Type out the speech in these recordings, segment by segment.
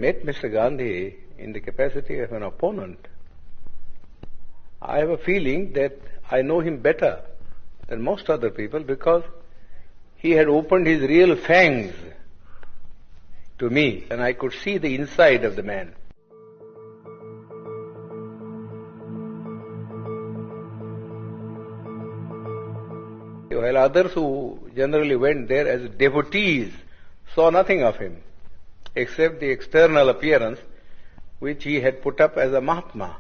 met Mr. Gandhi in the capacity of an opponent, I have a feeling that I know him better than most other people because he had opened his real fangs to me and I could see the inside of the man. While others who generally went there as devotees saw nothing of him except the external appearance which he had put up as a Mahatma.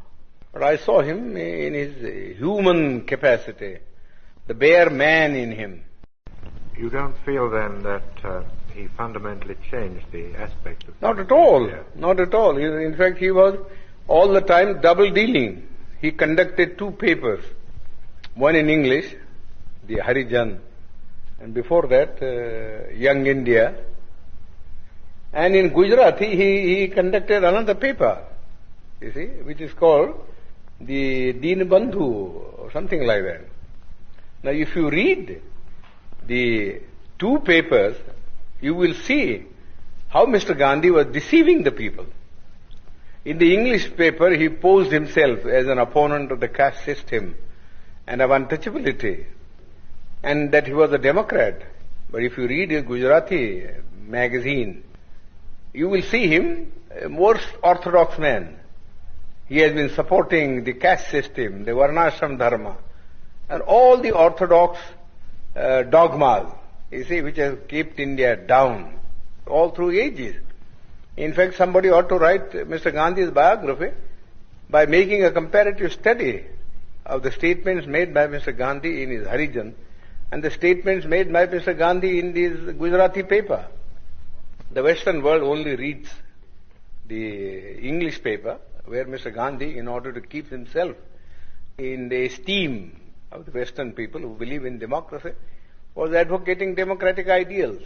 But I saw him in his human capacity, the bare man in him. You don't feel then that he fundamentally changed the aspect of... Not at all. Not at all. In fact, he was all the time double dealing. He conducted two papers, one in English, the Harijan, and before that, Young India. And in Gujarati, he conducted another paper, you see, which is called the Deenbandhu or something like that. Now, if you read the two papers, you will see how Mr. Gandhi was deceiving the people. In the English paper, he posed himself as an opponent of the caste system and of untouchability, and that he was a Democrat. But if you read his Gujarati magazine, you will see him a more orthodox man. He has been supporting the caste system, the Varnashram Dharma, and all the orthodox dogmas, you see, which have kept India down all through ages. In fact, somebody ought to write Mr. Gandhi's biography by making a comparative study of the statements made by Mr. Gandhi in his Harijan and the statements made by Mr. Gandhi in this Gujarati paper. The Western world only reads the English paper, where Mr. Gandhi, in order to keep himself in the esteem of the Western people who believe in democracy, was advocating democratic ideals.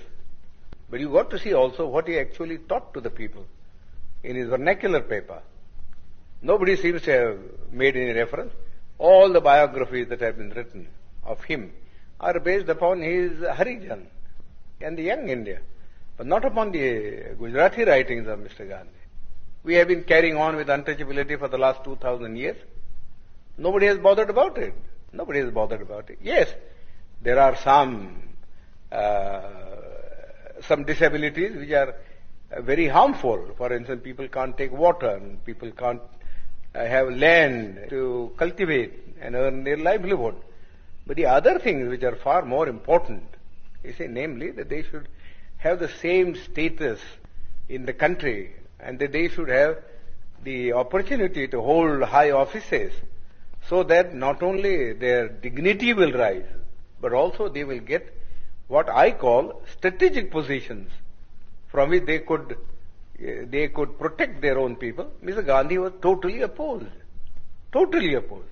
But you got to see also what he actually taught to the people in his vernacular paper. Nobody seems to have made any reference. All the biographies that have been written of him are based upon his Harijan and the Young India, but not upon the Gujarati writings of Mr. Gandhi. We have been carrying on with untouchability for the last 2,000 years. Nobody has bothered about it. Nobody has bothered about it. Yes, there are some disabilities which are very harmful. For instance, people can't take water, and people can't have land to cultivate and earn their livelihood. But the other things which are far more important, you see, namely that they should have the same status in the country and that they should have the opportunity to hold high offices so that not only their dignity will rise, but also they will get what I call strategic positions from which they could protect their own people. Mr. Gandhi was totally opposed. Totally opposed.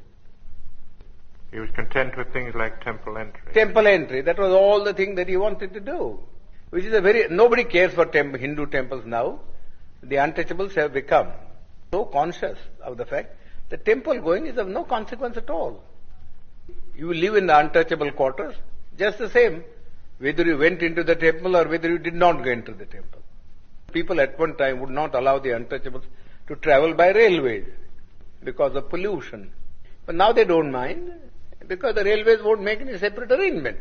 He was content with things like temple entry. Temple entry, that was all the thing that he wanted to do. Which is nobody cares for Hindu temples now. The untouchables have become so conscious of the fact that temple going is of no consequence at all. You live in the untouchable quarters, just the same, whether you went into the temple or whether you did not go into the temple. People at one time would not allow the untouchables to travel by railways because of pollution. But now they don't mind because the railways won't make any separate arrangement.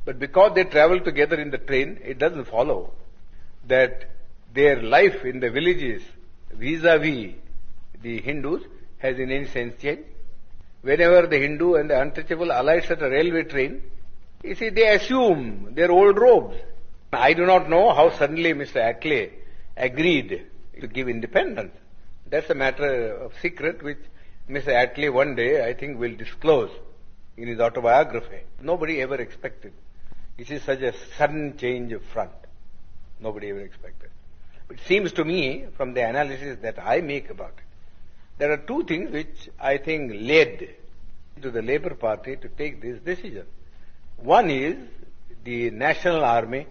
But because they travel together in the train, it doesn't follow that their life in the villages vis-a-vis the Hindus has in any sense changed. Whenever the Hindu and the untouchable alights at a railway train, you see, they assume their old robes. I do not know how suddenly Mr. Ackley agreed to give independence. That's a matter of secret which Mr. Ackley one day, I think, will disclose in his autobiography. Nobody ever expected. It is such a sudden change of front. Nobody ever expected. It seems to me, from the analysis that I make about it, there are two things which I think led to the Labour Party to take this decision. One is the national army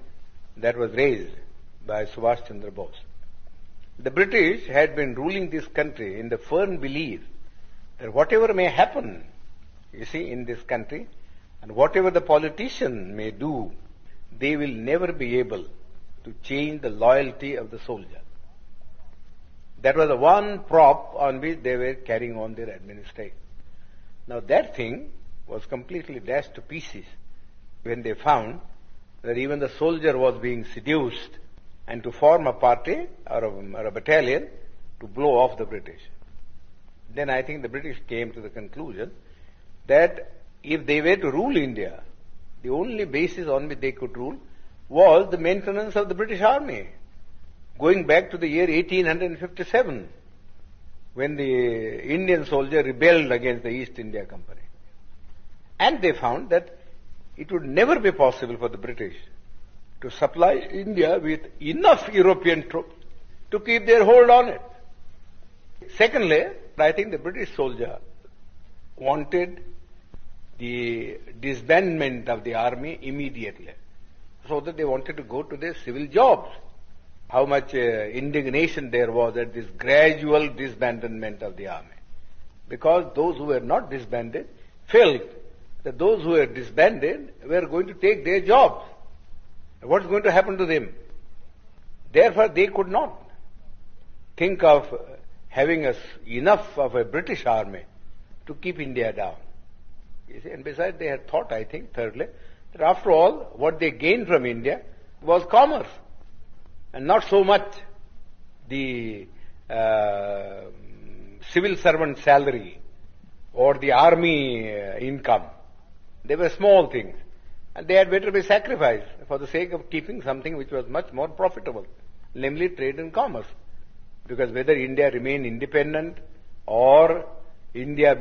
that was raised by Subhash Chandra Bose. The British had been ruling this country in the firm belief that whatever may happen, you see, in this country, and whatever the politician may do, they will never be able to change the loyalty of the soldier. That was the one prop on which they were carrying on their administration. Now that thing was completely dashed to pieces when they found that even the soldier was being seduced and to form a party or a battalion to blow off the British. Then I think the British came to the conclusion that if they were to rule India, the only basis on which they could rule was the maintenance of the British Army, going back to the year 1857, when the Indian soldier rebelled against the East India Company. And they found that it would never be possible for the British to supply India with enough European troops to keep their hold on it. Secondly, I think the British soldier wanted the disbandment of the army immediately, so that they wanted to go to their civil jobs. How much indignation there was at this gradual disbandment of the army. Because those who were not disbanded felt that those who were disbanded were going to take their jobs. What's going to happen to them? Therefore, they could not think of having enough of a British army to keep India down. You see? And besides, they had thought, I think, thirdly, that after all, what they gained from India was commerce, and not so much the civil servant salary or the army income. They were small things, and they had better be sacrificed for the sake of keeping something which was much more profitable, namely trade and commerce. Because whether India remain independent or India